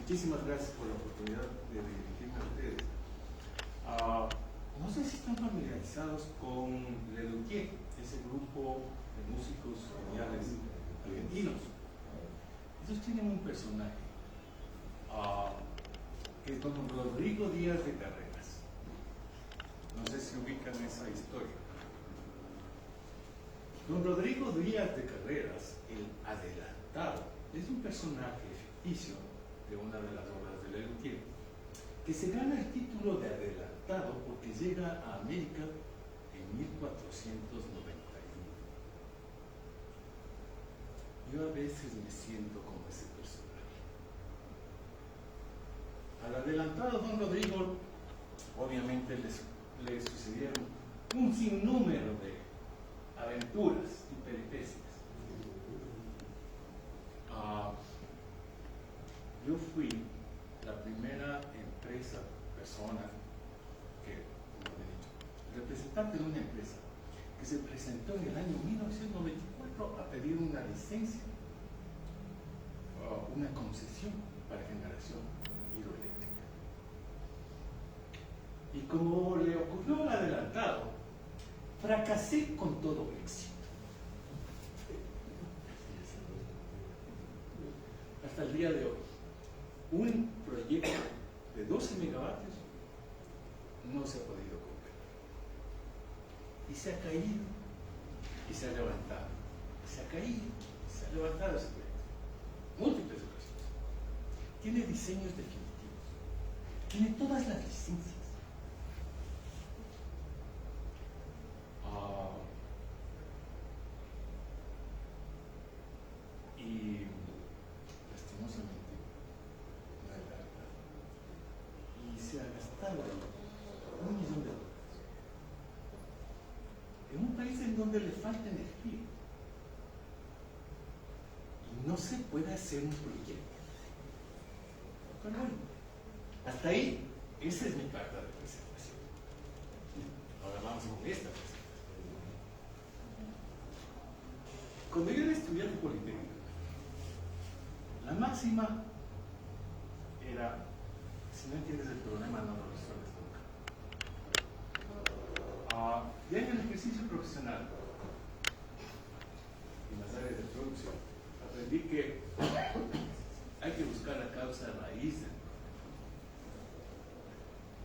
Muchísimas gracias por la oportunidad de dirigirme a ustedes. No sé si están familiarizados con Le Luthier, ese grupo de músicos geniales argentinos. Ellos tienen un personaje, que es don Rodrigo Díaz de Carreras. No sé si ubican esa historia. Don Rodrigo Díaz de Carreras, el adelantado, es un personaje ficticio de una de las obras de Le Luthier, que se gana el título de adelantado porque llega a América en 1491. Yo a veces me siento como ese personaje. Al adelantado don Rodrigo, obviamente le sucedieron un sinnúmero de aventuras y peripecias. Yo fui la primera persona que, como he dicho, representante de una empresa que se presentó en el año 1994 a pedir una licencia, una concesión para generación hidroeléctrica. Y como le ocurrió al adelantado, fracasé con todo éxito. Hasta el día de hoy, un proyecto de 12 megavatios no se ha podido cumplir. Y se ha caído, y se ha levantado, y se ha caído, y se ha levantado ese proyecto. Múltiples ocasiones. Tiene diseños definitivos, tiene todas las licencias. Y lastimosamente no hay verdad. Y se ha gastado $1 millón. En un país en donde le falta energía. Y no se puede hacer un proyecto. Pero bueno, hasta ahí, esa es mi carta de presentación. Ahora vamos con esta presentación. Cuando yo era estudiante politécnico, la máxima era: si no entiendes el problema, no lo resuelves nunca. Ya en el ejercicio profesional, en las áreas de producción, aprendí que hay que buscar la causa raíz del problema.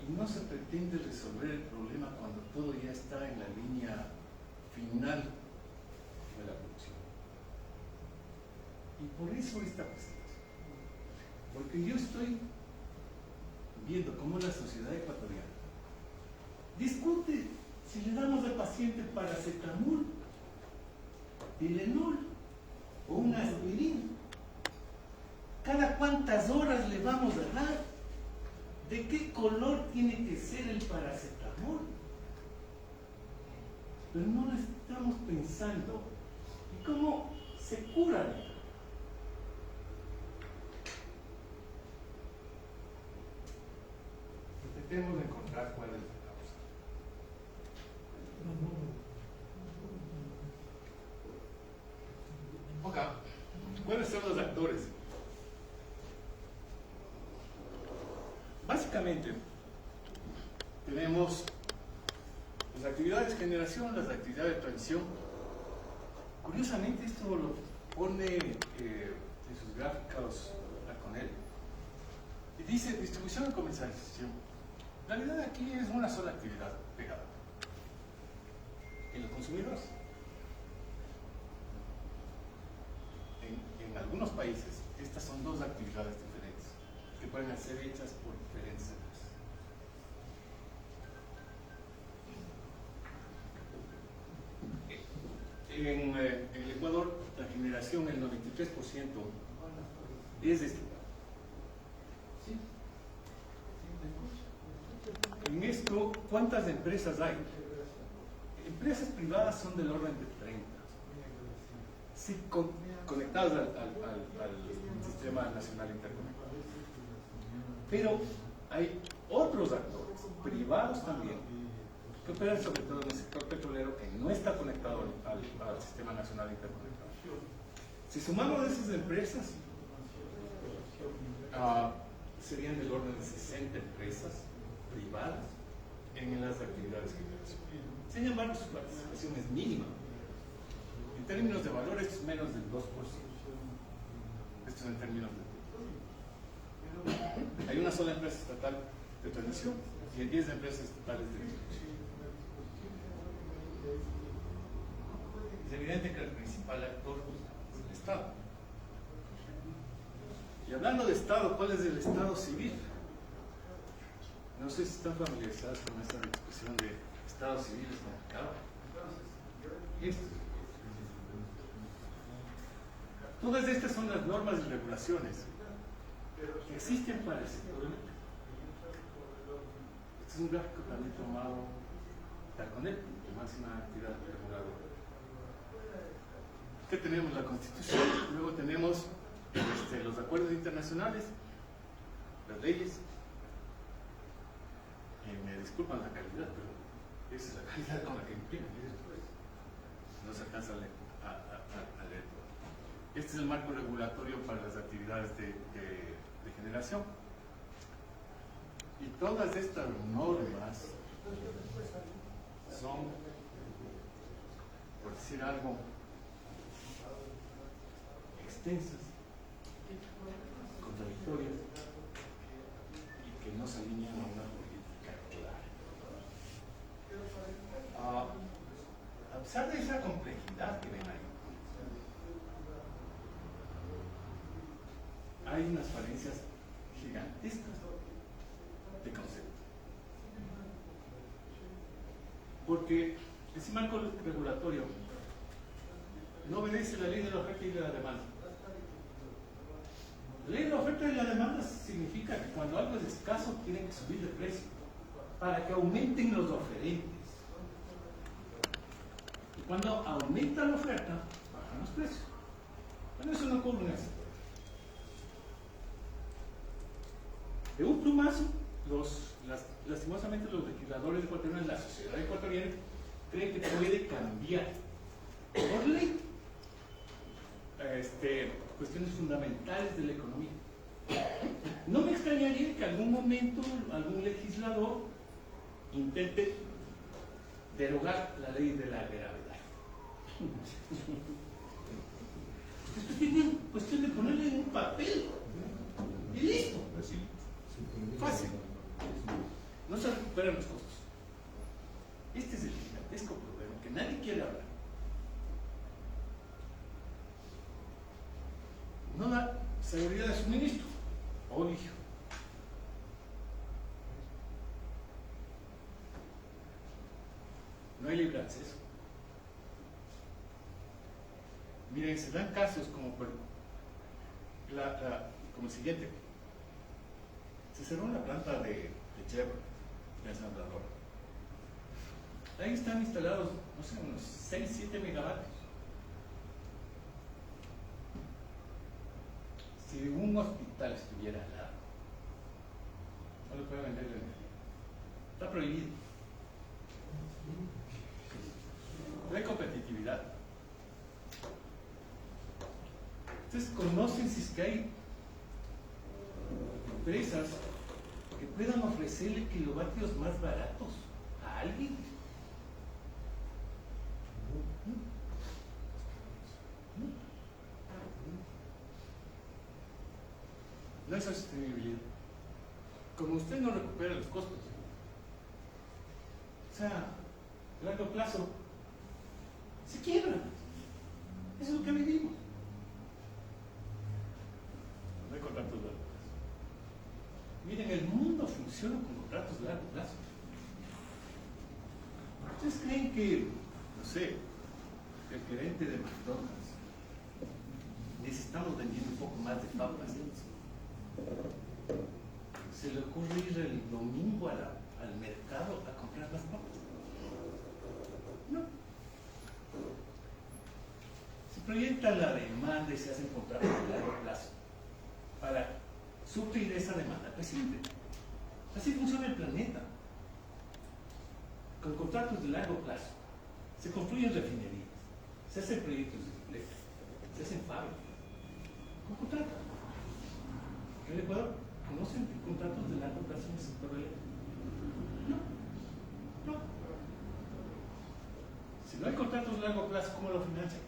Y no se pretende resolver el problema cuando todo ya está en la línea final de la producción. Y por eso esta presentación. Porque yo estoy viendo cómo la sociedad ecuatoriana discute si le damos al paciente paracetamol, Tylenol o una aspirina. ¿Cada cuántas horas le vamos a dar? ¿De qué color tiene que ser el paracetamol? Pero no lo estamos pensando. ¿Y cómo se curan? Intentemos encontrar cuál es la causa. ¿Cuáles son los actores? Básicamente, tenemos las actividades de generación, las actividades de transición. Curiosamente, esto lo pone en sus gráficos con él. Y dice distribución y comercialización. La realidad aquí es una sola actividad pegada. En los consumidores. En algunos países, estas son dos actividades diferentes que pueden ser hechas por diferentes empresas. En el Ecuador, la generación, el 93% es de este lado. En esto, ¿cuántas empresas hay? Empresas privadas son del orden de 30. Sí, conectadas al Sistema Nacional Interconectado. Pero hay otros actores, privados también, que operan sobre todo en el sector petrolero, que no está conectado al Sistema Nacional Interconectado. Si sumamos esas empresas, serían del orden de 60 empresas privadas en las actividades que generación. Sin embargo, su participación es mínima. En términos de valor, esto es menos del 2%. Esto es en términos de... Hay una sola empresa estatal de transmisión y 10 empresas estatales de distribución. Es evidente que el principal actor es el Estado. Y hablando de Estado, ¿cuál es el Estado civil? No sé si están familiarizados con esta expresión de Estado civil es complicado. Todas estas son las normas y regulaciones que existen para el sector eléctrico. Este es un gráfico también tomado con el máxima actividad reguladora. Que tenemos la Constitución, luego tenemos los acuerdos internacionales, las leyes. Me disculpan la calidad, pero esa es la calidad con la que imprimen. No se alcanza a leer. Este es el marco regulatorio para las actividades de generación. Y todas estas normas son, por decir algo, extensas, contradictorias y que no se alinean a una política clara. A pesar de esa complejidad que ven ahí, hay unas falencias gigantescas de concepto. Porque ese marco regulatorio no obedece la ley de la oferta y de la demanda. La ley de la oferta y la demanda significa que cuando algo es escaso tiene que subir de precio para que aumenten los oferentes. Y cuando aumenta la oferta, bajan los precios. Pero eso no ocurre en eso. De un plumazo, lastimosamente los legisladores ecuatorianos, la sociedad ecuatoriana, creen que puede cambiar por ley cuestiones fundamentales de la economía. No me extrañaría que algún momento algún legislador intente derogar la ley de la gravedad. Esto tiene cuestión de ponerle en un papel y listo. Fácil. No se recuperan los costos. Este es el gigantesco problema que nadie quiere hablar. No da seguridad de suministro. Obvio. No hay libre acceso. Miren, se dan casos como como el siguiente. Se cerró la planta de Chevron en San Salvador. Ahí están instalados, no sé, unos 6-7 megavatios. Si un hospital estuviera al lado, no le puede vender la energía. Está prohibido. No hay competitividad. Ustedes conocen si es que hay empresas que puedan ofrecerle kilovatios más baratos a alguien. No es sostenibilidad. Como usted no recupera los costos, o sea, a largo plazo se quiebra. Eso es lo que vivimos. No hay contratos largos. Miren, el mundo funciona con contratos de largo plazo. ¿Ustedes creen que, no sé, el gerente de McDonald's necesitamos vendiendo un poco más de papas? ¿Se le ocurre ir el domingo al mercado a comprar más papas? No. Se proyecta la demanda y se hacen contratos de largo plazo para suplir esa demanda creciente. Así funciona el planeta. Con contratos de largo plazo se construyen refinerías, se hacen proyectos eléctricos, se hacen fábricas con contratos. En el Ecuador, como no ¿Conocen contratos de largo plazo en el sector eléctrico? No. Si no hay contratos de largo plazo, ¿cómo lo financian?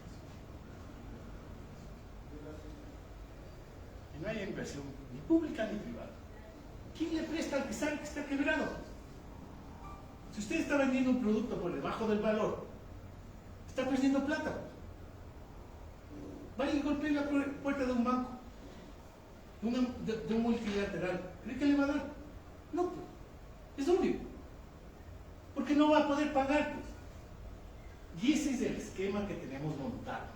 Y no hay inversión ni pública ni privada. ¿Quién le presta al que sabe que está quebrado? Si usted está vendiendo un producto por debajo del valor, está perdiendo plata. Vaya y golpee la puerta de un banco, de un multilateral. ¿Cree que le va a dar? No, pues. Es obvio. Porque no va a poder pagar, pues. Y ese es el esquema que tenemos montado.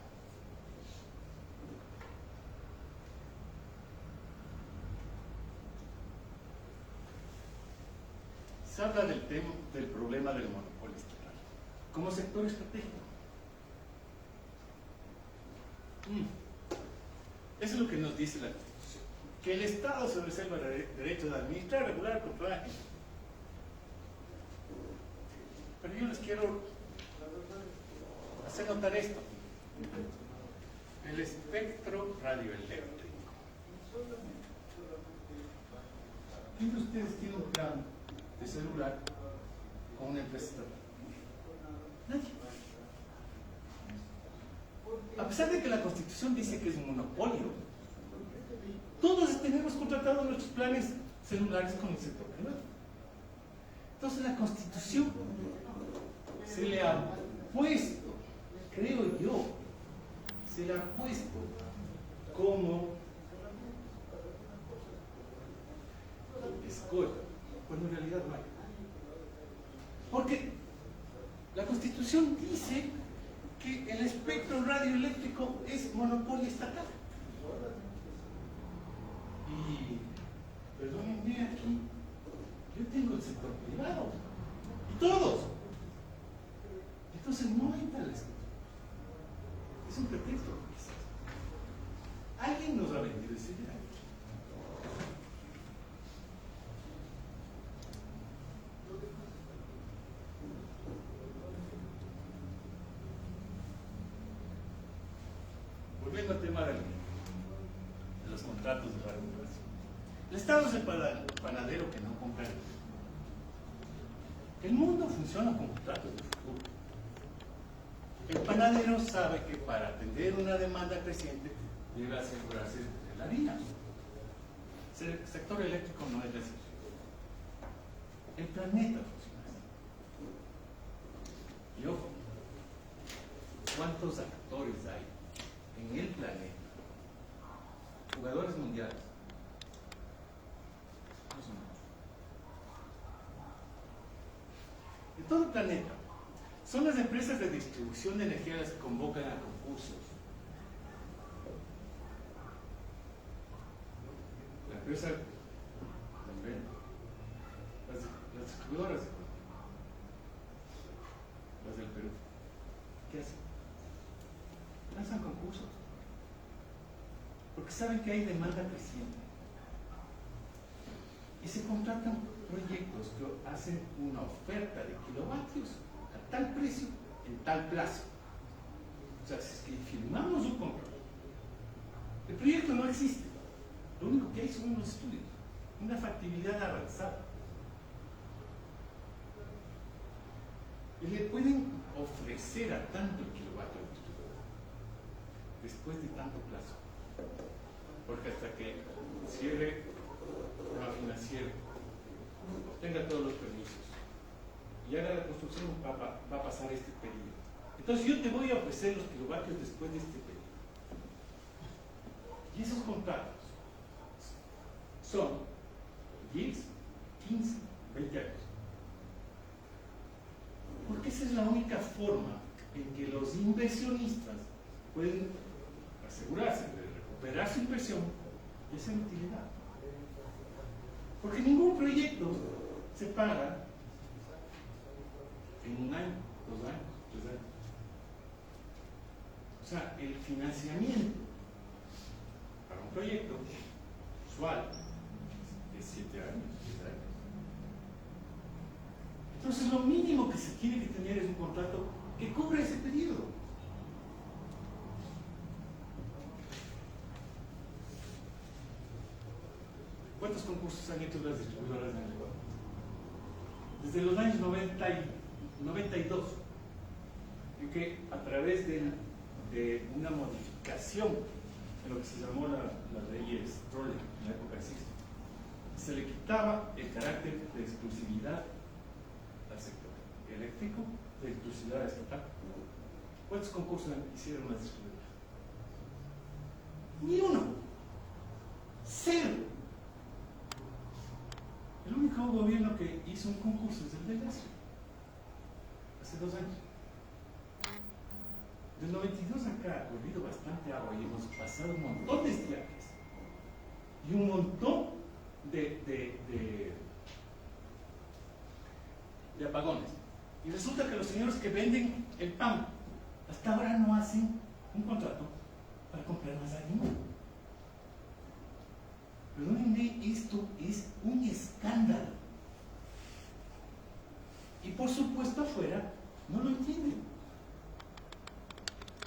Se habla del problema del monopolio estatal como sector estratégico. Eso es lo que nos dice la Constitución. Que el Estado se reserva el derecho de administrar, regular, controlar. Pero yo les quiero hacer notar esto. El espectro radioeléctrico. ¿Quién de ustedes tiene un plan de celular con una empresa estatal? Nadie. A pesar de que la Constitución dice que es un monopolio, todos tenemos contratados nuestros planes celulares con el sector privado. Entonces la Constitución se le ha puesto, creo yo, se le ha puesto como escolta, cuando en realidad no hay. Porque la Constitución dice que el espectro radioeléctrico es monopolio estatal. Y, perdónenme, aquí yo tengo el sector privado y todos. Entonces no hay tal escolta. Es un pretexto. Alguien nos ha vendido ese idea. Volviendo al tema de los contratos de largo plazo. El Estado es el panadero que no compra. El mundo funciona con contratos de futuro. El panadero sabe que para atender una demanda creciente debe asegurarse de la harina. El sector eléctrico no es así. El planeta funciona así. Y ojo, ¿cuántos actores hay en el planeta? Jugadores mundiales. No son muchos. En todo el planeta son las empresas de distribución de energía las que convocan a concursos. La empresa también, las distribuidoras, las del Perú, ¿qué hacen? Lanzan concursos porque saben que hay demanda creciente y se contratan proyectos que hacen una oferta de kilovatios a tal precio en tal plazo. O sea, si es que firmamos un contrato, el proyecto no existe, lo único que hay son unos estudios, una factibilidad avanzada, y le pueden ofrecer a tanto el kilovatio después de tanto plazo, porque hasta que cierre el programa financiero, obtenga todos los permisos y haga la construcción, va a pasar este periodo. Entonces yo te voy a ofrecer los kilovatios después de este periodo. Y esos contratos son 10, 15, 20 años. Porque esa es la única forma en que los inversionistas pueden asegurarse de recuperar su inversión y hacer utilidad. Porque ningún proyecto se paga en un año, 2 años, 3 años. O sea, el financiamiento para un proyecto usual es 7 años, 10 años. Entonces lo mínimo que se tiene que tener es un contrato que cubra ese periodo. ¿cuántos concursos han hecho las distribuidoras en el Ecuador? Desde los años 92, en que a través de una modificación en lo que se llamó la ley Stroller en la época de Sisto, se le quitaba el carácter de exclusividad al sector eléctrico, de exclusividad estatal. ¿Cuántos concursos hicieron las distribuidoras? Ni uno. Cero. El único gobierno que hizo un concurso es el de Lazo, hace 2 años. Del 92 acá ha corrido bastante agua y hemos pasado un montón de estiajes y un montón de apagones. Y resulta que los señores que venden el pan hasta ahora no hacen un contrato para comprar más harina. Perdónenme, esto es un escándalo. Y por supuesto afuera no lo entienden.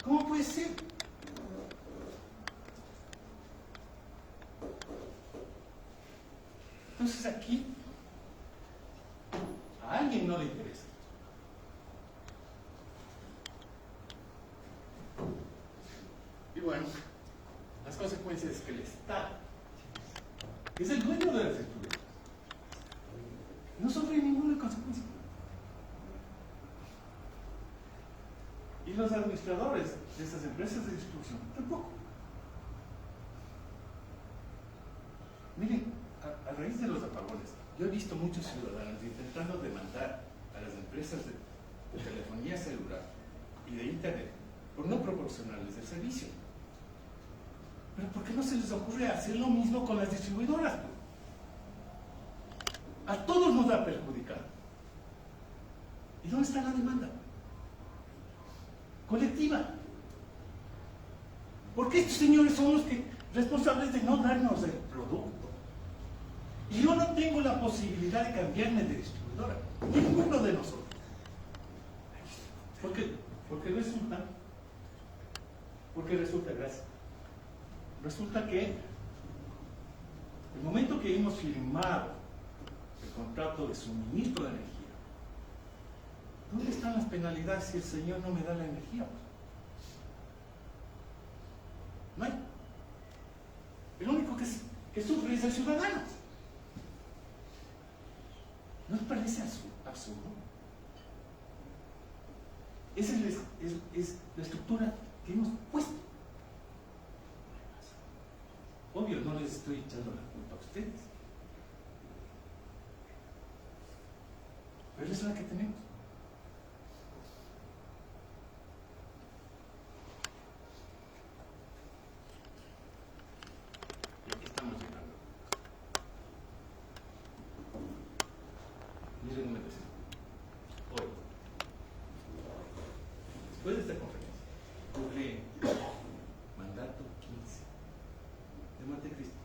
¿Cómo puede ser? Entonces aquí a alguien no le interesa. Y bueno, las consecuencias es que el Estado, que es el dueño de las estructuras, no sufre ninguna consecuencia. Y los administradores de esas empresas de distribución tampoco. Miren, a raíz de los apagones, yo he visto muchos ciudadanos intentando demandar a las empresas de telefonía celular y de internet por no proporcionarles el servicio. Pero ¿por qué no se les ocurre hacer lo mismo con las distribuidoras? A todos nos ha perjudicado. ¿Y dónde está la demanda colectiva? Porque estos señores son los responsables de no darnos el producto. Y yo no tengo la posibilidad de cambiarme de distribuidora. Ninguno de nosotros. Porque resulta, gracias. Resulta que el momento que hemos firmado el contrato de suministro de energía, ¿dónde están las penalidades si el señor no me da la energía? No hay. El único que sufre es el ciudadano. ¿No les parece absurdo? Esa es la estructura que hemos puesto. Obvio, no les estoy echando la culpa a ustedes. Pero es la que tenemos. Y aquí estamos llegando. Miren un momento. Hoy, después de esta conferencia, googleé mandato 15 de Montecristo.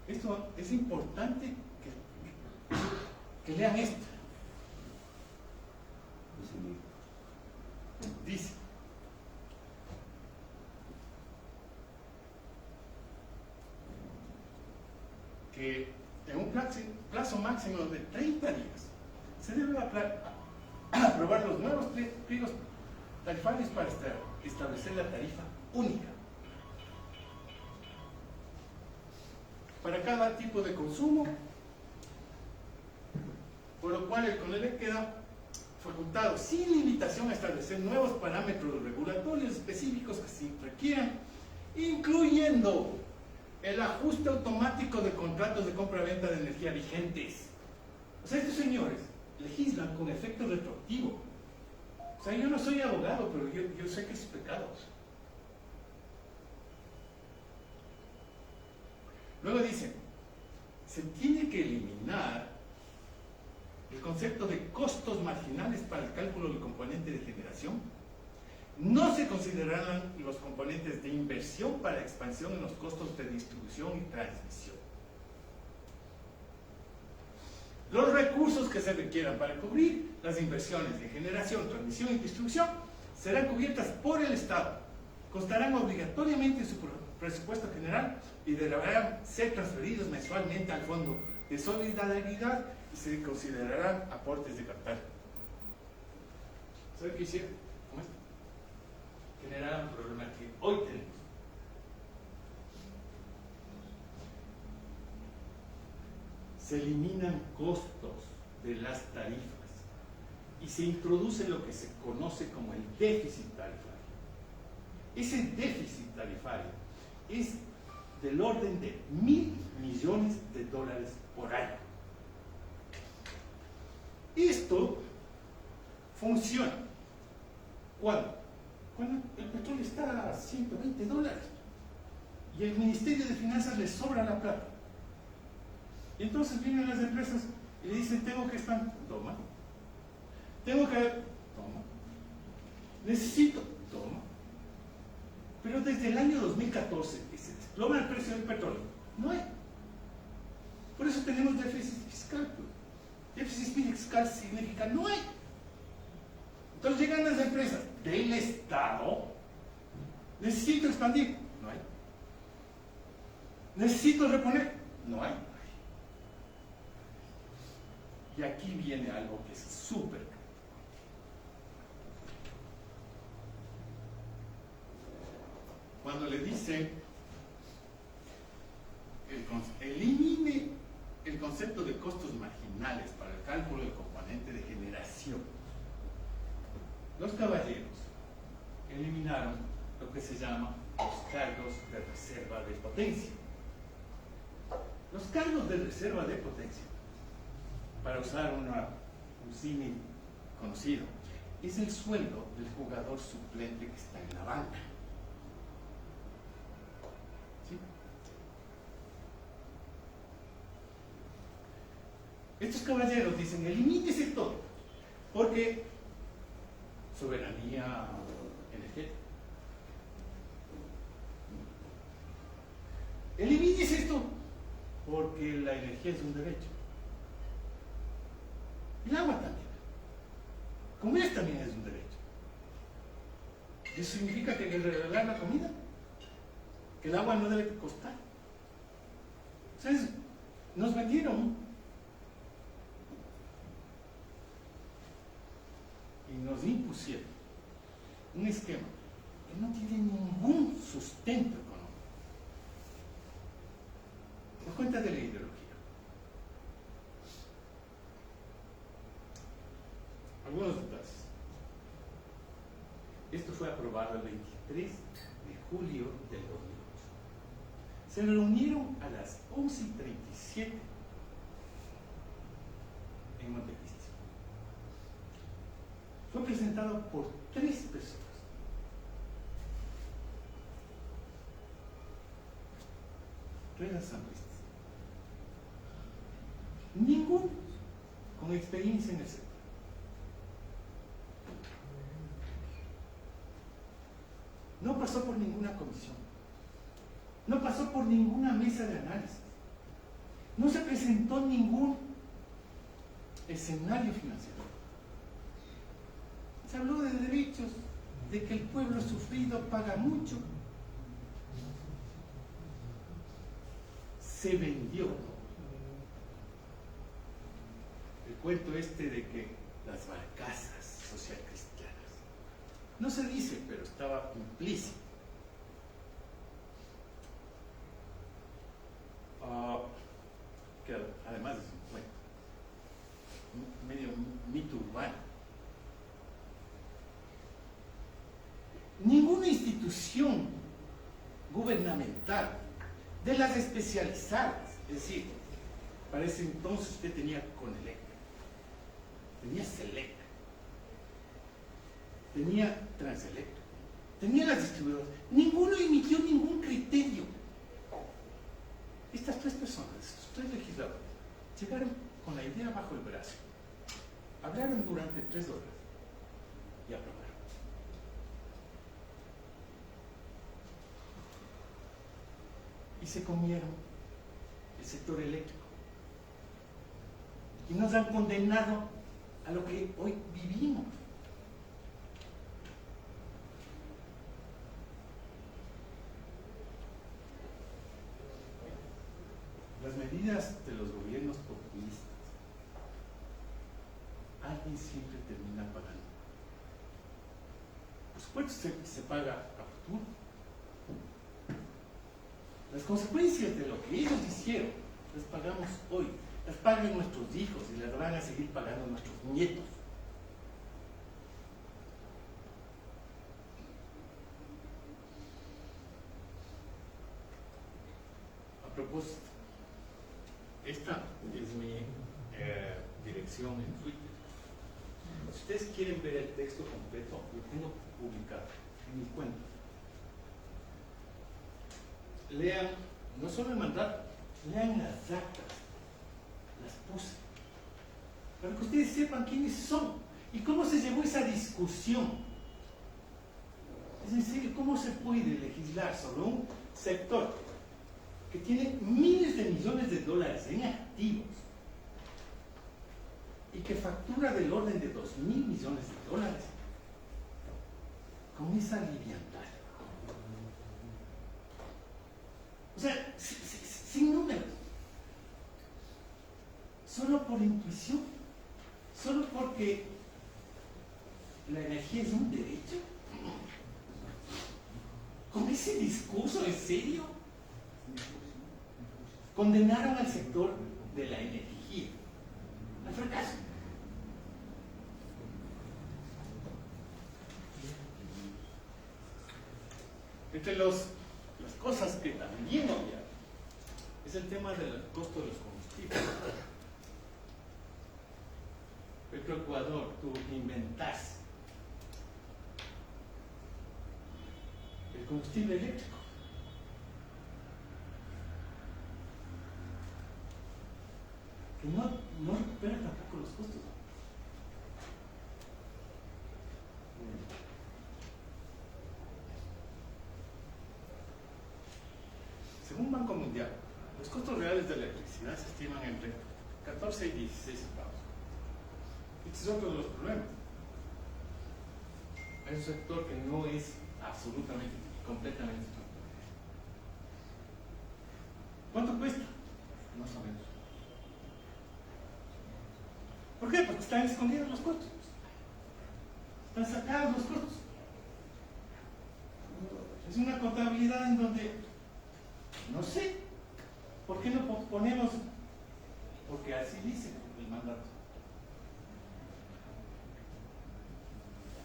Esto es importante que lean esto. Dice: que en un plazo máximo de 30 días se deben aprobar los nuevos pliegos tarifarios para establecer la tarifa única para cada tipo de consumo, por lo cual el CONELEC queda facultado sin limitación a establecer nuevos parámetros regulatorios específicos que se requieran, incluyendo el ajuste automático de contratos de compra-venta de energía vigentes. O sea, estos señores legislan con efecto retroactivo. O sea, yo no soy abogado, pero yo sé que es pecado. Luego dice, se tiene que eliminar el concepto de costos marginales para el cálculo del componente de generación. No se considerarán los componentes de inversión para expansión en los costos de distribución y transmisión. Los recursos que se requieran para cubrir las inversiones de generación, transmisión y distribución serán cubiertas por el Estado constarán obligatoriamente en su presupuesto general y deberán ser transferidos mensualmente al Fondo de Solidaridad y se considerarán aportes de capital. ¿Sabe qué hicieron? ¿Cómo es? Generar un problema que hoy tenemos. Se eliminan costos de las tarifas y se introduce lo que se conoce como el déficit tarifario. Ese déficit tarifario es del orden de $1.000 millones por año. Esto funciona. ¿Cuándo? Cuando el petróleo está a $120 y el Ministerio de Finanzas le sobra la plata. Y entonces vienen las empresas y le dicen, tengo que estar, toma. Tengo que, toma. Necesito, toma. Pero desde el año 2014, que se desploma el precio del petróleo, no hay. Por eso tenemos déficit fiscal. Déficit fiscal significa no hay. Entonces llegan las empresas del Estado, necesito expandir, no hay. Necesito reponer, no hay. Y aquí viene algo que es súper crítico. Cuando le dice, elimine el concepto de costos marginales para el cálculo del componente de generación. Los caballeros eliminaron lo que se llama los cargos de reserva de potencia. Los cargos de reserva de potencia, para usar un símil conocido, es el sueldo del jugador suplente que está en la banca. ¿Sí? Estos caballeros dicen, elimínese todo, porque soberanía energética. Elimínese esto, porque la energía es un derecho. El agua también. Comer también es un derecho. ¿Eso significa que hay que regalar la comida? ¿Que el agua no debe costar? ¿Sabes? Nos vendieron y nos impusieron un esquema que no tiene ningún sustento económico. Por cuenta de la ideología. Algunos detalles. Esto fue aprobado el 23 de julio del 2008. Se reunieron a las 11:37 en Montecristi. Fue presentado por 3 personas. Tres asambleístas. Ninguno con experiencia en el sector. No pasó por ninguna comisión. No pasó por ninguna mesa de análisis. No se presentó ningún escenario financiero. Se habló de derechos, de que el pueblo sufrido paga mucho. Se vendió el cuento este de que las barcazas social cristianas. No se dice, pero estaba implícito. Que además es un cuento, medio mito urbano. Ninguna institución gubernamental de las especializadas, es decir, para ese entonces usted tenía Conelec, tenía Selec, tenía Transelec, tenía las distribuidoras, ninguno emitió ningún criterio. Estas 3 personas, estos 3 legisladores, llegaron con la idea bajo el brazo, hablaron durante 3 horas y aprobaron. Y se comieron el sector eléctrico. Y nos han condenado a lo que hoy vivimos. medidas de los gobiernos populistas, alguien siempre termina pagando. Por supuesto se paga a futuro. Las consecuencias de lo que ellos hicieron las pagamos hoy, las pagan nuestros hijos y las van a seguir pagando nuestros nietos. A propósito, esta es mi dirección en Twitter. Si ustedes quieren ver el texto completo, lo tengo publicado en mi cuenta. Lean, no solo el mandato, lean las actas, las puse, para que ustedes sepan quiénes son y cómo se llevó esa discusión. Es en serio, ¿cómo se puede legislar sobre un sector que tiene miles de millones de dólares en activos y que factura del orden de 2.000 millones de dólares con esa liviandad? O sea, sin números, solo por intuición, solo porque la energía es un derecho. Con ese discurso, ¿en serio? Condenaron al sector de la energía al fracaso. Entre las cosas que también obviaron es el tema del costo de los combustibles. Petroecuador tuvo que inventarse el combustible eléctrico. Que no recupera tampoco los costos. Según Banco Mundial, los costos reales de la electricidad se estiman entre 14 y 16 centavos. Este es otro de los problemas. Hay un sector que no es absolutamente, completamente transparente. ¿Cuánto cuesta? No sabemos. ¿Por qué? Porque están escondidos los costos. Están sacados los costos. Es una contabilidad en donde no sé. ¿Por qué no ponemos? Porque así dice el mandato.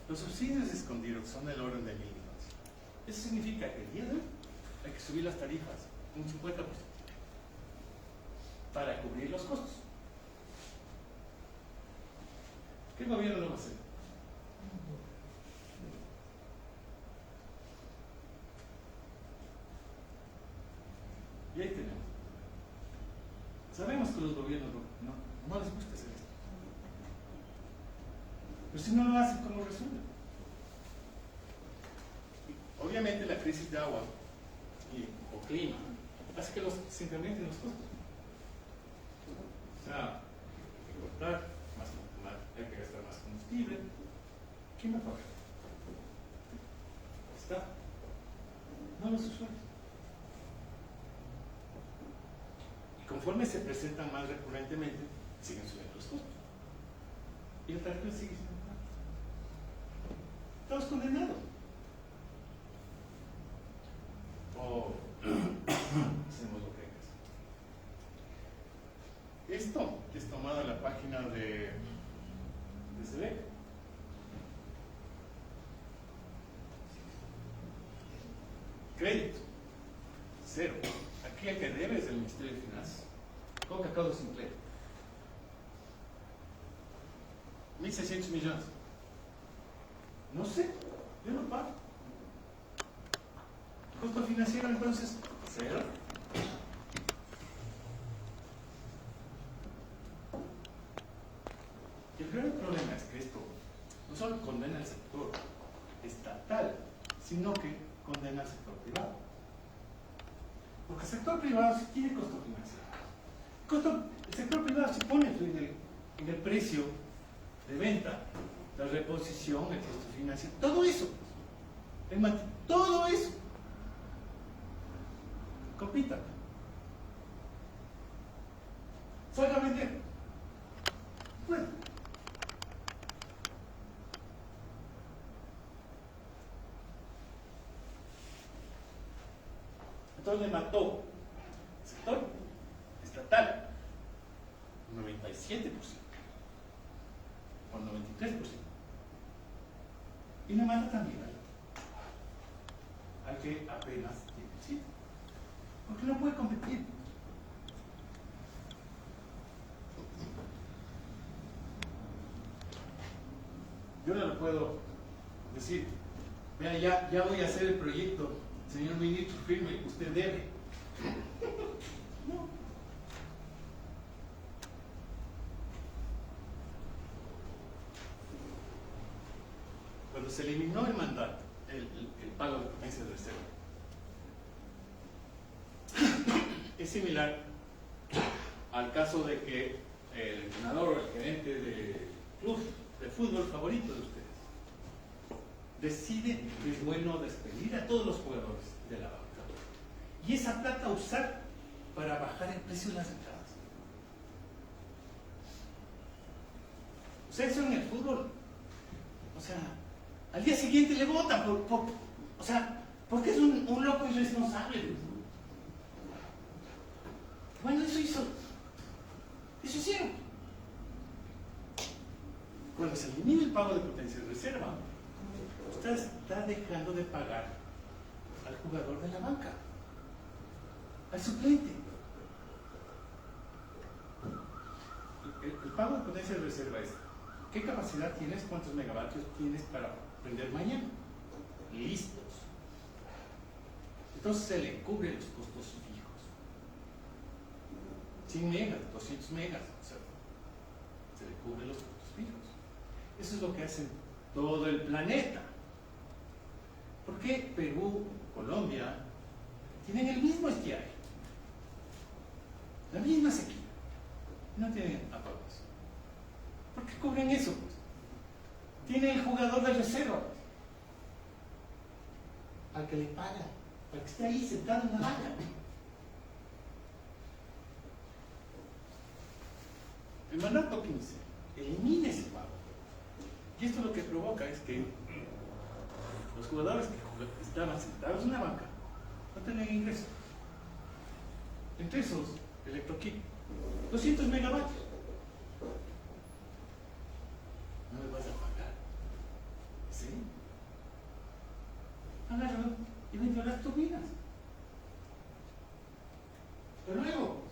Los subsidios escondidos son del orden de 1.000 millones. Eso significa que el día de hoy hay que subir las tarifas un 50% para cubrir los costos. ¿Qué gobierno lo va a hacer? Y ahí tenemos. Sabemos que los gobiernos no les gusta hacer esto. Pero si no lo hacen, ¿cómo resuelven? Obviamente la crisis de agua o clima hace que se incrementen los costos. O sea, hay que cortar, hay que gastar más combustible. ¿Quién va a pagar? ¿Está? No los usuarios. Conforme se presentan más recurrentemente, siguen subiendo los costos. Y el tarifa sigue siendo caro. Estamos condenados. O hacemos lo que hay que hacer. Esto es tomado en la página de SEDEC. Crédito. Cero. Aquí el que debe es el Ministerio de Finanzas. Coca-Cola Sinclair. 1.600 millones. No sé, yo no pago. Costo financiero entonces, cero. Y el gran problema es que esto no solo condena al sector estatal, sino que condena al sector privado. Porque el sector privado sí tiene costo financiero. El sector privado se pone en el precio de venta, la reposición, el costo financiero, todo eso. Todo eso. Compitan. salga a vender. Bueno. Entonces le mató el sector estatal 97% o 93%. Y le mata también al que apenas tiene el sitio. Porque no puede competir. Yo no lo puedo decir, vea, ya voy a hacer el proyecto, señor ministro, firme, usted debe. No. Cuando se eliminó el mandato, el pago de potencia de reserva, es similar al caso de que el entrenador o el gerente del club de fútbol favorito de ustedes decide que es bueno despedir a todos los jugadores de la banca y esa plata usar para bajar el precio de las entradas. O sea, eso en el fútbol, o sea, al día siguiente le votan o sea, porque es un loco irresponsable. Bueno, eso hicieron. Cuando se elimina el pago de potencia de reserva, usted está dejando de pagar al jugador de la banca, al suplente. El pago de potencia de reserva es ¿qué capacidad tienes? ¿Cuántos megavatios tienes para prender mañana? Listos. Entonces se le cubren los costos fijos. 100 megas, 200 megas, o sea, se le cubren los costos fijos. Eso es lo que hacen todo el planeta. ¿Por qué Perú, Colombia tienen el mismo estiaje? La misma sequía. No tienen apagones. ¿Por qué cubren eso? Pues? Tienen el jugador de reserva, pues, al que le pagan, para que esté ahí sentado en la banca. El mandato 15 elimina ese pago. Y esto lo que provoca es que los jugadores que estaban sentados en la banca no tenían ingresos. Entre esos, Electroquip, 200 megavatios. No les vas a pagar. ¿Sí? Agárralo y vende las turbinas. Pero luego,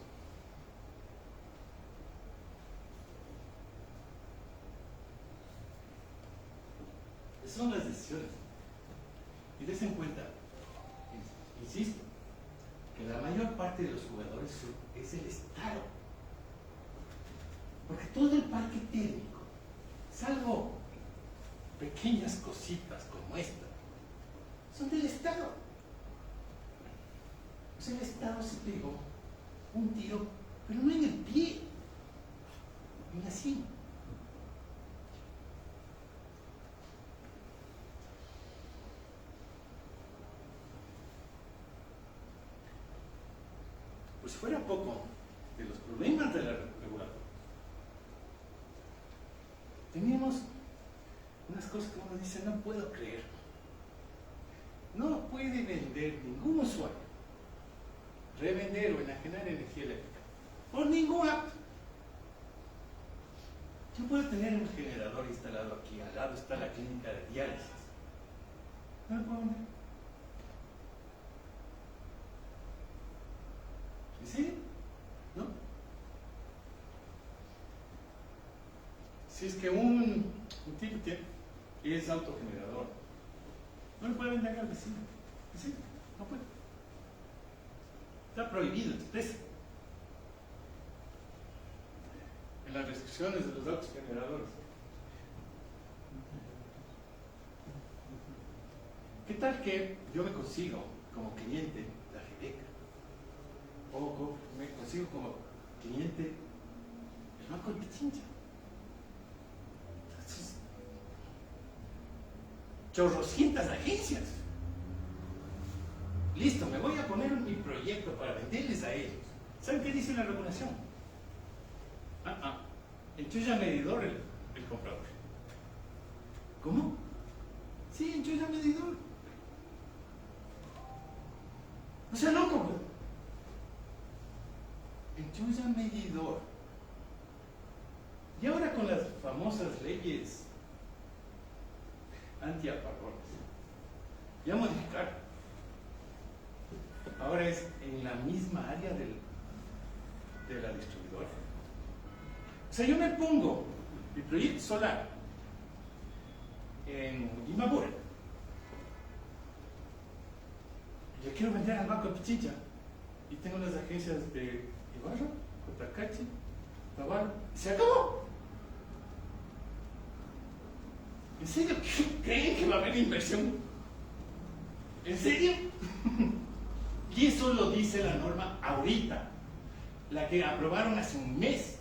son las decisiones. Y des en cuenta, insisto, que la mayor parte de los jugadores es el Estado. Porque todo el parque técnico, salvo pequeñas cositas como esta, son del Estado. O sea, el Estado se pegó un tiro, pero no en el pie, en la sien. Pues fuera poco de los problemas de la regulación, tenemos unas cosas que uno dice, no puedo creer. No puede vender ningún usuario, revender o enajenar energía eléctrica por ningún acto. Yo puedo tener un generador instalado aquí, al lado está la clínica de diálisis. No lo puedo vender. ¿En serio? ¿No? Si es que un tipo es autogenerador, no le puede vender al vecino. ¿En serio? No puede. Está prohibido, expreso. En las restricciones de los autogeneradores. ¿Qué tal que yo me consigo como cliente la GDECA? O me consigo como cliente el Banco de Pichincha? Entonces, chorrocientas agencias. Listo, me voy a poner mi proyecto para venderles a ellos. ¿Saben qué dice la regulación? Enchulla medidor el comprador. ¿Cómo? Sí, enchulla medidor. O sea, loco, pues. Enchulla medidor. Y ahora con las famosas leyes antiapagones, ya modificaron. Ahora es en la misma área de la distribuidora. O sea, yo me pongo mi proyecto solar en Imabura. Yo quiero vender al Banco de Pichincha y tengo las agencias de Ibarra, Cotacachi, Navarro. Se acabó. ¿En serio creen que va a haber inversión? ¿En serio? Y eso lo dice la norma ahorita, la que aprobaron hace un mes.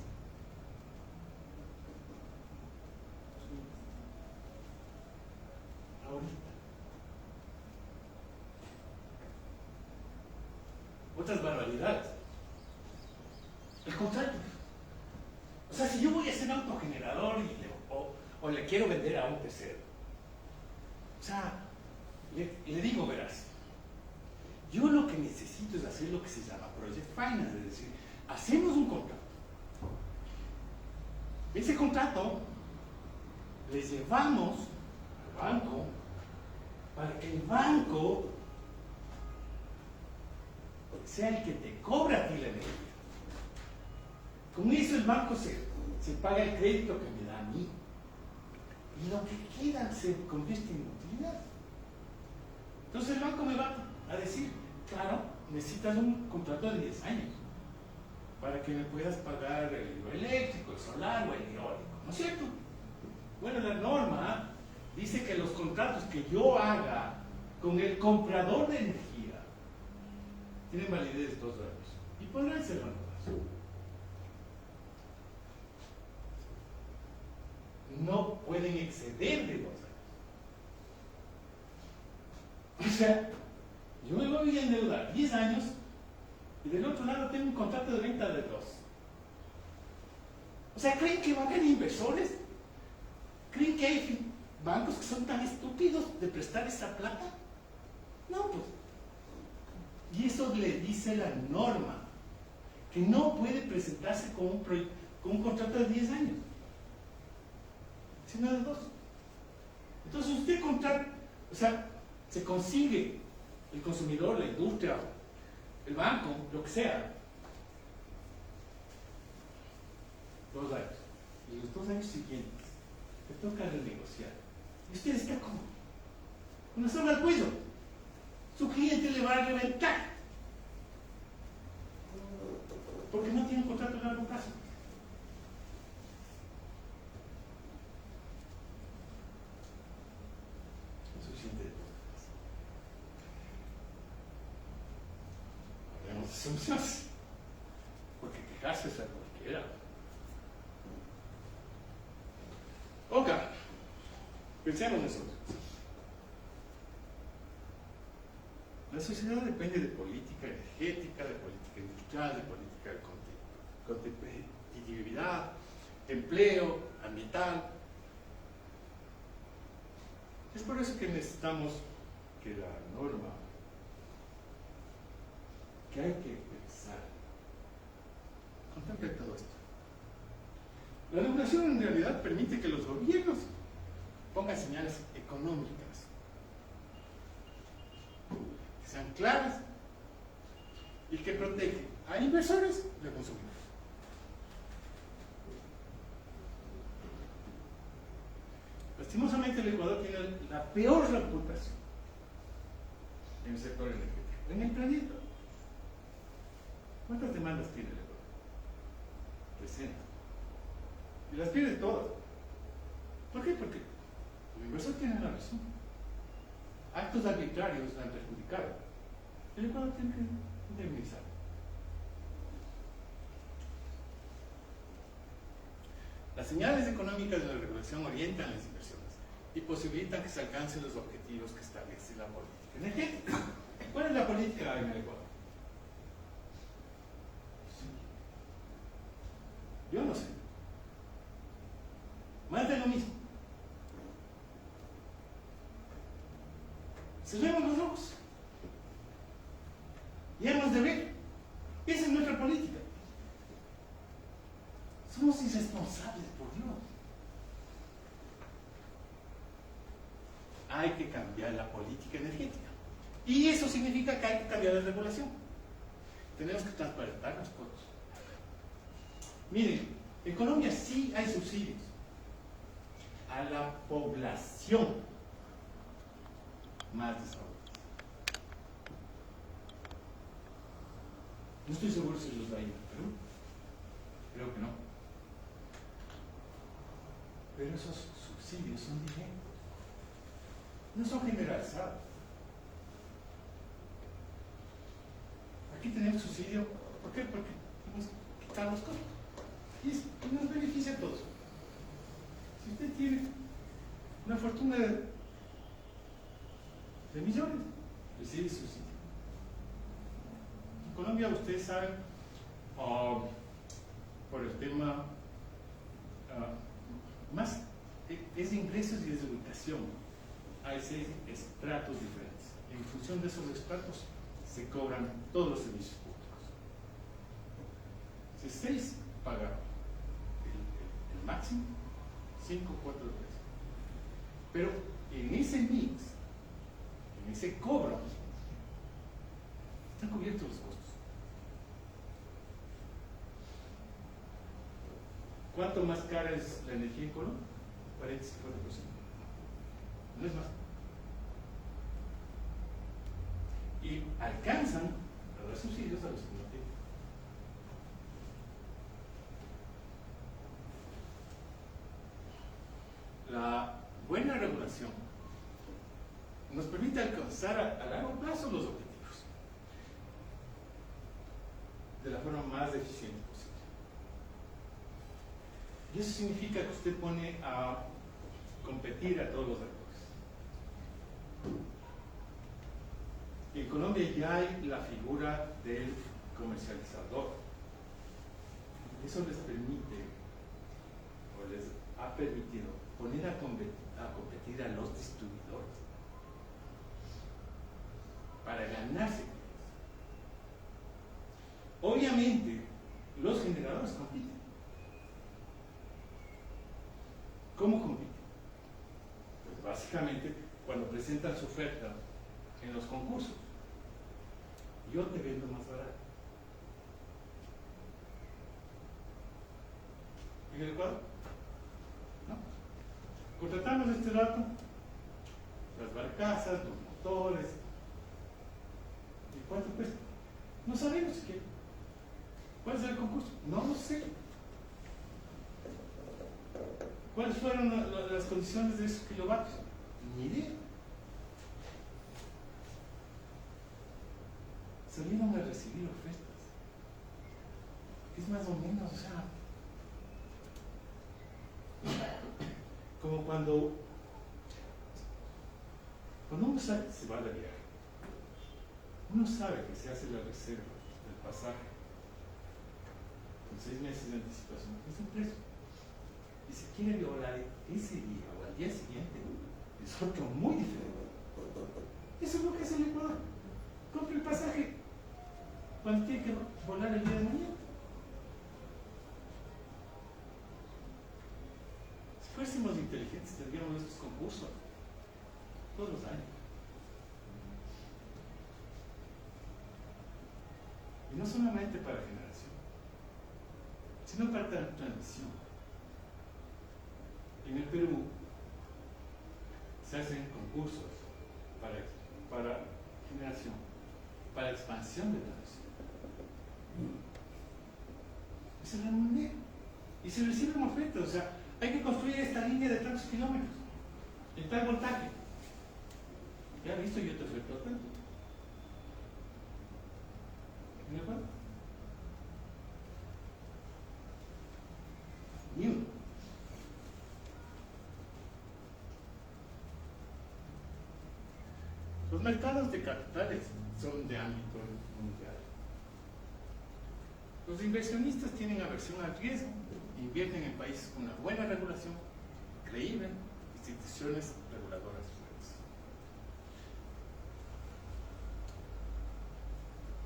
Ahorita. Otras barbaridades. El contrato. O sea, si yo voy a ser autogenerador o le quiero vender a un tercero, o sea, le digo, verás, yo lo que necesito es hacer lo que se llama Project Finance, es decir, hacemos un contrato. Ese contrato le llevamos al banco para que el banco sea el que te cobra a ti la energía. Con eso el banco se paga el crédito que me da a mí. Y lo que queda se convierte en utilidad. Entonces el banco me va a decir, claro, necesitas un contrato de 10 años para que me puedas pagar el hidroeléctrico, el solar o el eólico, ¿no es cierto? Bueno, la norma dice que los contratos que yo haga con el comprador de energía tienen validez de 2 años y podrán ser renovados. No pueden exceder de 2 años. O sea, yo me voy a endeudar 10 años y del otro lado tengo un contrato de venta de 2. O sea, ¿creen que van a haber inversores? ¿Creen que hay bancos que son tan estúpidos de prestar esa plata? No, pues. Y eso le dice la norma, que no puede presentarse con un contrato de 10 años, sino de 2. Entonces usted contrata, o sea, se consigue el consumidor, la industria, el banco, lo que sea, 2 años. Y los 2 años siguientes te toca renegociar. Y usted está con una soga al cuello. Su cliente le va a reventar. Porque no tiene un contrato a largo plazo. Es suficiente de cosas. Hablemos de soluciones. Porque quejarse es a cualquiera. Ok. Pensemos en eso. La sociedad depende de política energética, de política industrial, de política de competitividad, empleo, ambiental. Es por eso que necesitamos que la norma, que hay que pensar, contemple todo esto. La regulación en realidad permite que los gobiernos pongan señales económicas que sean claras y que protegen a inversores y a consumidores. Lastimosamente el Ecuador tiene la peor reputación en el sector energético, en el planeta. ¿Cuántas demandas tiene el Ecuador? 60. Y las pierde todas. ¿Por qué? Porque el inversor tiene la razón. Actos arbitrarios la han perjudicado. El Ecuador tiene que indemnizar. Las señales económicas de la regulación orientan las inversiones y posibilitan que se alcancen los objetivos que establece la política energética. ¿Cuál es la política en el Ecuador? Yo no sé. lo mismo. Cerremos los ojos. Y hemos de ver. Esa es nuestra política. Somos irresponsables, por Dios. Hay que cambiar la política energética. Y eso significa que hay que cambiar la regulación. Tenemos que transparentar las cosas. Miren, en Colombia sí hay subsidios a la población más desfavorable. No estoy seguro si los hay en Perú. Creo que no. Pero esos subsidios son directos. No son generalizados. Aquí tenemos subsidio. ¿Por qué? Porque tenemos que quitar los costos. Y nos beneficia a todos. Si usted tiene una fortuna de millones, recibe subsidio. En Colombia, ustedes saben, por el tema más es de ingresos y de ubicación. Hay 6 estratos diferentes. En función de esos estratos se cobran todos los servicios públicos. Si 6 paga el máximo, 5, 4 de 3. Pero en ese mix, en ese cobro, están cubiertos los costos. ¿Cuánto más cara es la energía en Colombia? 40-50%. No es más. Y alcanzan a dar subsidios a los que no tienen. La buena regulación nos permite alcanzar a largo plazo los objetivos de la forma más eficiente posible. Y eso significa que usted pone a competir a todos los actores. En Colombia ya hay la figura del comercializador. Eso les permite, o les ha permitido, poner a competir a los distribuidores para ganarse. Obviamente, los generadores compiten. ¿Cómo compiten? Pues básicamente, cuando presentan su oferta en los concursos, yo te vendo más barato. ¿En el Ecuador? ¿No? Contratamos este dato, las barcazas, los motores. ¿Y cuánto cuesta? No sabemos siquiera. ¿Cuál es el concurso? No lo sé. ¿Cuáles fueron las condiciones de esos kilovatios? Ni idea. Salieron a recibir ofertas. Es más o menos, o sea, como cuando uno sabe que se va de viaje, uno sabe que se hace la reserva del pasaje con 6 meses de anticipación, es un precio. Y si quiere violar ese día o al día siguiente, es otro muy diferente. Eso es lo que es el Ecuador. Compre el pasaje cuando tiene que volar el día de mañana. Si fuésemos inteligentes, tendríamos estos concursos todos los años. Y no solamente para generación, sino para transmisión. En el Perú se hacen concursos para generación, para expansión de transmisión. Y se remunera. Y se reciben ofertas. O sea, hay que construir esta línea de tantos kilómetros, en tal voltaje. Ya visto, yo te oferto tanto. ¿Me acuerdo? Ni uno. Los mercados de capitales son de ámbito mundial. Los inversionistas tienen aversión al riesgo, invierten en países con una buena regulación increíble, instituciones reguladoras fuertes.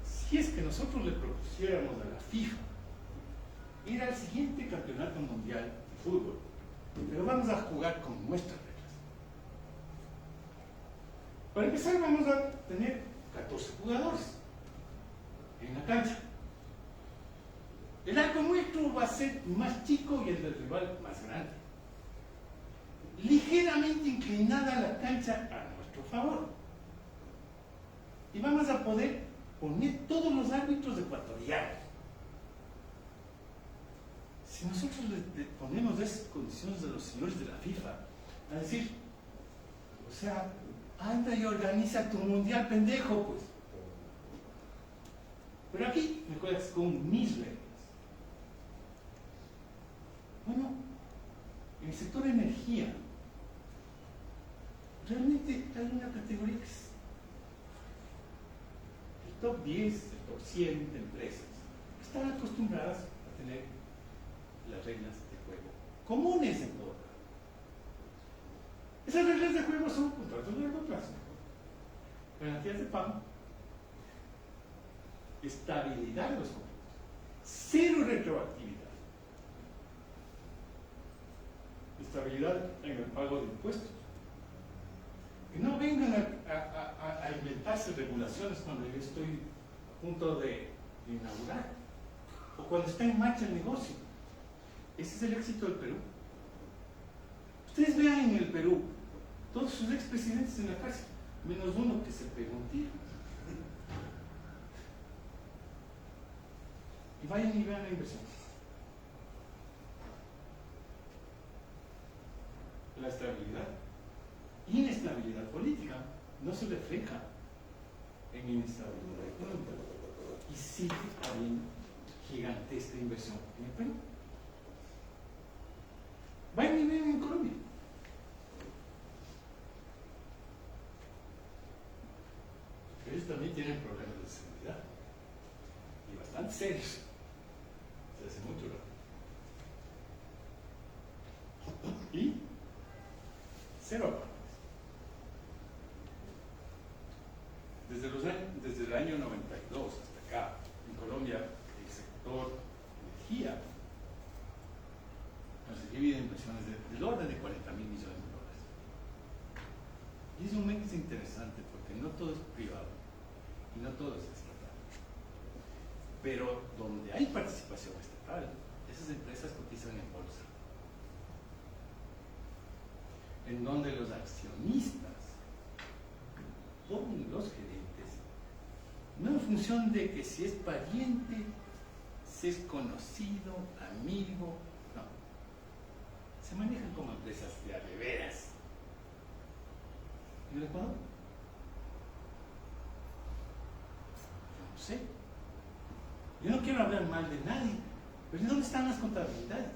Si es que nosotros le propusiéramos a la FIFA ir al siguiente campeonato mundial de fútbol, pero vamos a jugar con nuestras reglas. Para empezar, vamos a tener 14 jugadores en la cancha. El arco nuestro va a ser más chico y el del rival más grande. Ligeramente inclinada la cancha a nuestro favor. Y vamos a poder poner todos los árbitros ecuatorianos. Si nosotros le ponemos esas condiciones a los señores de la FIFA, a decir, o sea, anda y organiza tu mundial, pendejo, pues. Pero aquí me juegas con mis reglas. Bueno, en el sector de energía, realmente hay una categoría que es el top 10, el top 100 de empresas que están acostumbradas a tener las reglas de juego comunes en todo. Esas reglas de juego son contratos de largo plazo, garantías de pago, estabilidad de los contratos, cero retroactividad, estabilidad en el pago de impuestos. Que no vengan a inventarse regulaciones cuando yo estoy a punto de inaugurar o cuando está en marcha el negocio. Ese es el éxito del Perú. Ustedes vean en el Perú todos sus expresidentes en la cárcel, menos uno que se pegó un tiro. Y vayan y vean la inversión. La estabilidad, inestabilidad política no se refleja en inestabilidad económica y sigue habiendo gigantesca inversión en el Perú. Vayan y vean en Colombia. Ellos también tienen problemas de seguridad y bastante serios desde hace mucho rato. Y cero apagones. Desde el año 92 hasta acá, en Colombia, el sector energía nos divide inversiones del orden de 40.000 millones de dólares. Y es un mix interesante porque no todo es privado y no todo es estatal. Pero donde hay participación estatal, esas empresas cotizan en bolsa. En donde los accionistas ponen los gerentes, no en función de que si es pariente, si es conocido, amigo, no. Se manejan como empresas de a de veras. ¿En el Ecuador? Yo no sé. Yo no quiero hablar mal de nadie, pero ¿dónde están las contabilidades?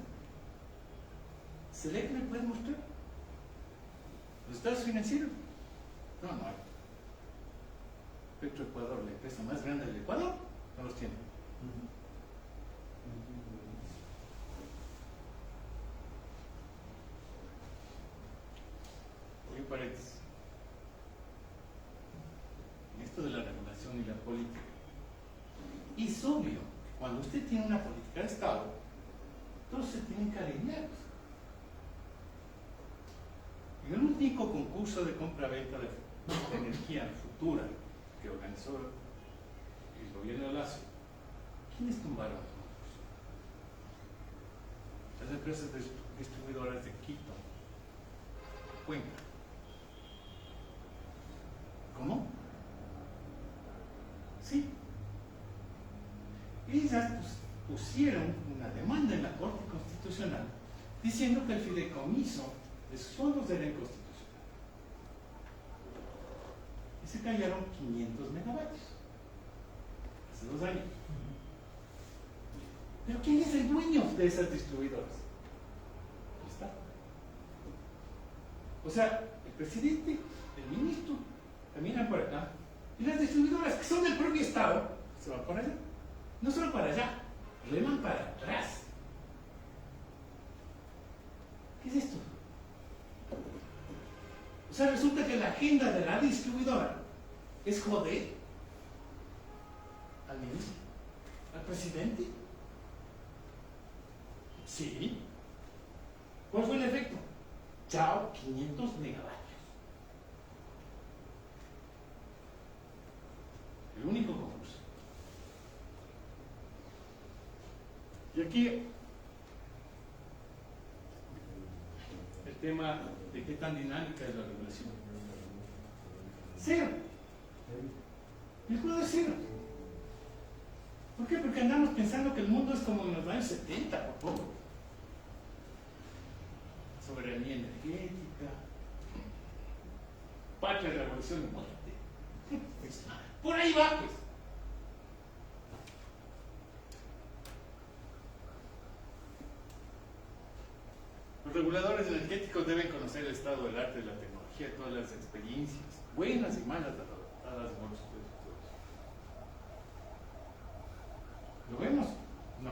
¿Select me puede mostrar? ¿Los estados financieros? No, no hay. Petroecuador, la empresa más grande del Ecuador, no los tiene. Voy a paréntesis. En esto de la regulación y la política, es obvio que cuando usted tiene una política de Estado, todos se tienen que alinear. En el único concurso de compra-venta de energía futura que organizó el gobierno de Lazo, ¿quiénes tumbaron el concurso? Las empresas distribuidoras de Quito, Cuenca. ¿Cómo? Sí. Ellas pusieron una demanda en la Corte Constitucional diciendo que el fideicomiso de sus fondos era inconstitucional. Y se cayeron 500 megavatios hace 2 años. Pero ¿quién es el dueño de esas distribuidoras? El Estado. O sea, el presidente, el ministro, caminan por acá y las distribuidoras que son del propio Estado se van para allá. No solo para allá, reman para atrás. ¿Qué es esto? agenda de la distribuidora es joder al ministro, al presidente. Sí. ¿Cuál fue el efecto? Chao, 500 megavatios. El único concurso. Y aquí el tema de qué tan dinámica es la regulación. Cero. El juego es cero. ¿Por qué? Porque andamos pensando que el mundo es como en los años 70, por poco. Soberanía energética, patria, revolución y muerte. Por ahí va, pues. Los reguladores energéticos deben conocer el estado del arte de la tecnología, todas las experiencias, buenas y malas, dadas en otros proyectos. ¿Lo vemos? No.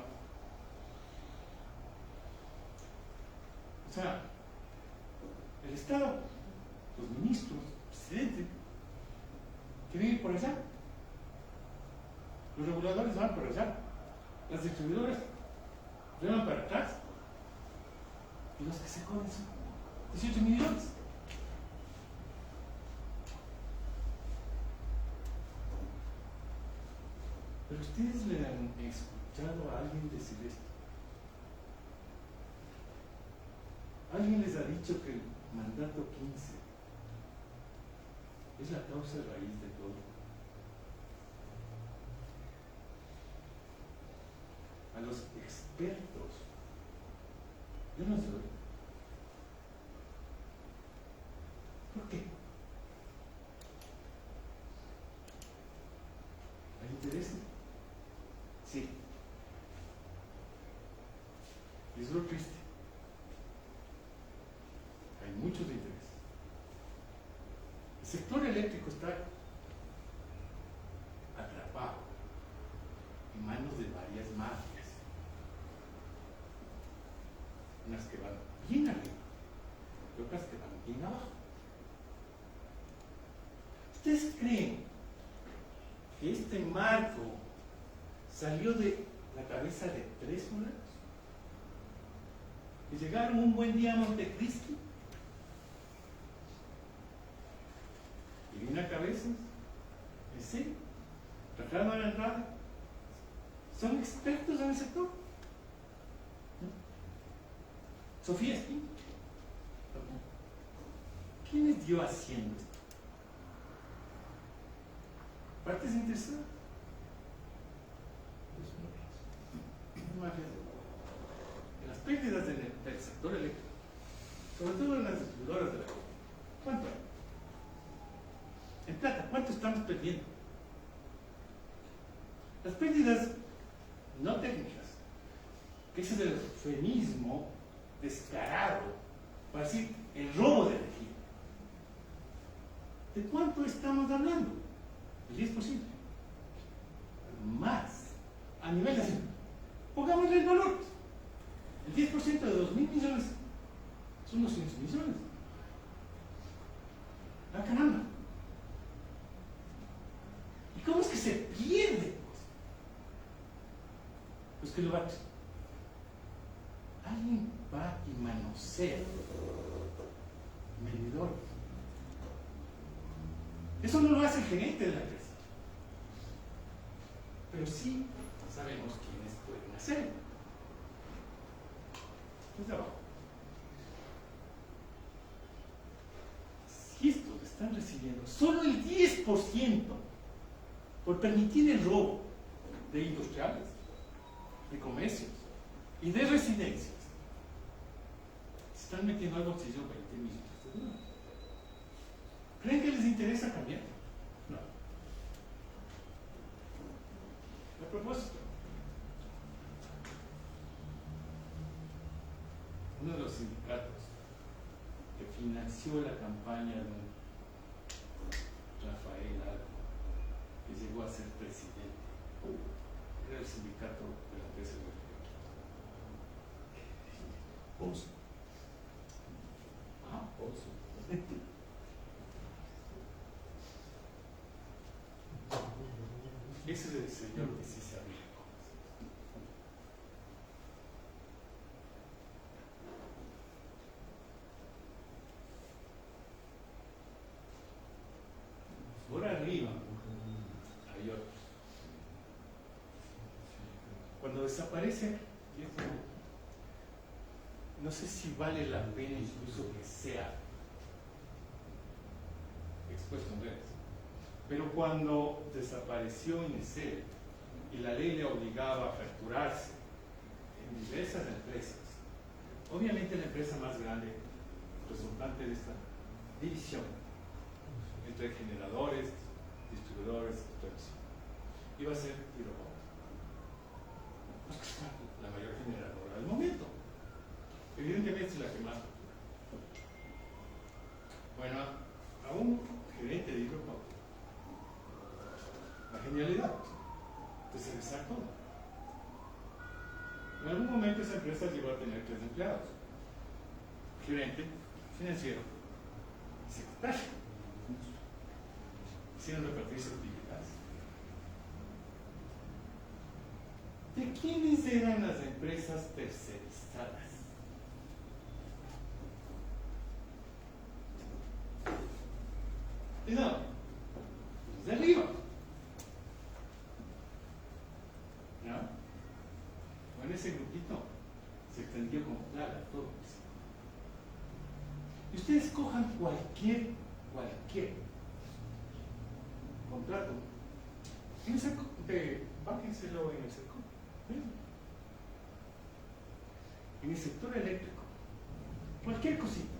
O sea, el Estado, los ministros, el presidente, quieren ir por allá. Los reguladores van por allá. Las distribuidoras van para atrás. Y los que se joden son 18 millones. Pero ustedes le han escuchado a alguien decir esto. Alguien les ha dicho que el mandato 15 es la causa raíz de todo. A los expertos, yo no soy. ¿Por qué? ¿Hay interés? Sí. Y es lo triste. Hay muchos intereses. El sector eléctrico está atrapado en manos de varias mafias. Unas que van bien arriba y otras que van bien abajo. ¿Ustedes creen que este marco salió de la cabeza de 3 monedas? ¿Que llegaron un buen día a Montecristi? ¿Y de una cabeza? ¿En serio? ¿Trajeron a la entrada? ¿Son expertos en el sector? ¿No? ¿Sofía Espín? ¿Quién les dio haciendo esto? ¿Partes interesadas? En las pérdidas del sector eléctrico, sobre todo en las distribuidoras de la comunidad, ¿cuánto hay? En plata, ¿cuánto estamos perdiendo? Las pérdidas no técnicas, que ese es el eufemismo descarado para decir el robo de energía. ¿De cuánto estamos hablando? El 10%. Más. A nivel nacional. Pongámosle el valor. El 10% de 2.000 millones son 200 millones. ¡Ah, caramba! ¿Y cómo es que se pierde? Pues kilovatios. Alguien va y manosea medidores. Eso no lo hace el gerente de la empresa. Pero sí sabemos quiénes pueden hacerlo. Desde abajo. Si estos están recibiendo solo el 10% por permitir el robo de industriales, de comercios y de residencias, se están metiendo al bolsillo 20 millones de dólares. ¿Creen que les interesa cambiar? No. A propósito, uno de los sindicatos que financió la campaña de Rafael Alco, que llegó a ser presidente, era el sindicato de la empresa eléctrica. Bolsa. Ah, Bolsa. Ese es el señor que sí sabía. Por arriba hay otros. Cuando desaparece, y esto no sé si vale la pena incluso que sea expuesto en redes, pero cuando desapareció INESEL y la ley le obligaba a facturarse en diversas empresas, obviamente la empresa más grande resultante de esta división entre generadores, distribuidores, iba a ser Irobot, la mayor generadora del momento. Evidentemente es la que más factura. Bueno, a un gerente de Irobot, la genialidad de regresar todo. En algún momento esa empresa llegó a tener 3 empleados: gerente, financiero y secretario. Hicieron repartirse utilidades. ¿De quiénes eran las empresas tercerizadas? ¿De dónde? Pues de arriba. ¿No? Bueno, ese grupito se extendió como plaga todo. Y ustedes cojan cualquier contrato. En el cerco, bájenselo en el cerco. En el sector eléctrico, cualquier cosita.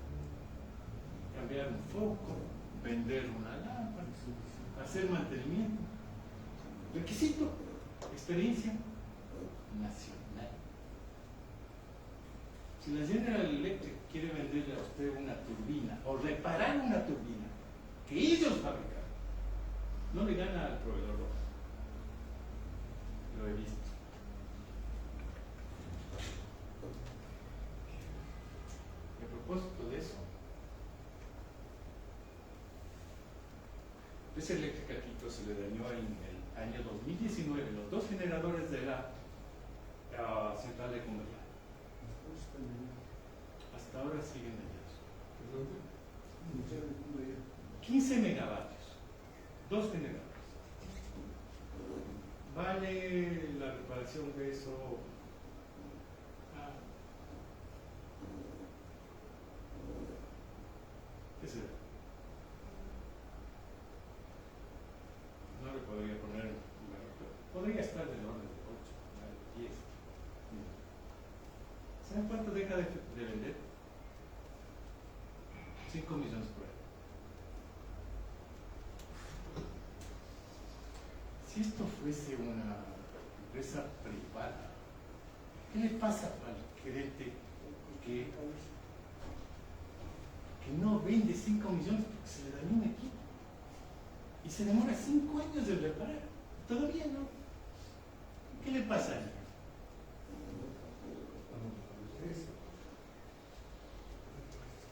Cambiar un foco, vender una lámpara, hacer mantenimiento. Requisito, experiencia nacional. Si la General Electric quiere venderle a usted una turbina o reparar una turbina que ellos fabricaron, no le gana al proveedor local. Lo he visto. Y a propósito de eso, esa eléctrica Quito se le dañó en el año 2019 los 2 generadores de la central de Convergente. Hasta ahora siguen dañados. 15 megavatios, 2 generadores. ¿Vale la reparación de eso? ¿Qué será? No le podría poner, podría estar del orden de 8, 10. ¿Saben cuánto deja de vender? 5 millones por año. Si esto fuese una empresa privada, ¿qué le pasa al gerente que no vende 5 millones porque se le dañó un equipo? Y se demora 5 años en reparar. Todavía no. ¿Qué le pasa a él?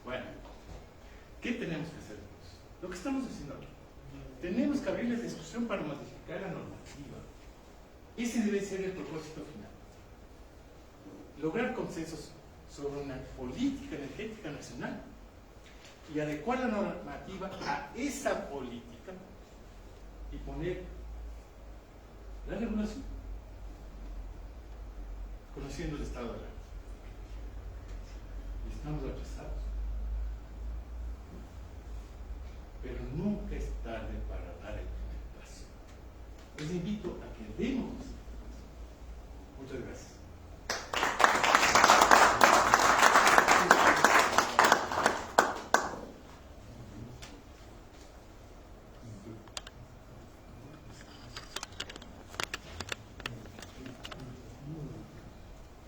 Bueno, ¿qué tenemos que hacer? Lo que estamos haciendo aquí. Tenemos que abrir la discusión para modificar la normativa. Ese debe ser el propósito final. Lograr consensos sobre una política energética nacional y adecuar la normativa a esa política y poner la regulación conociendo el estado de la arte. Y estamos atrasados. Pero nunca es tarde para dar el primer paso. Les invito a que demos ese paso. Muchas gracias.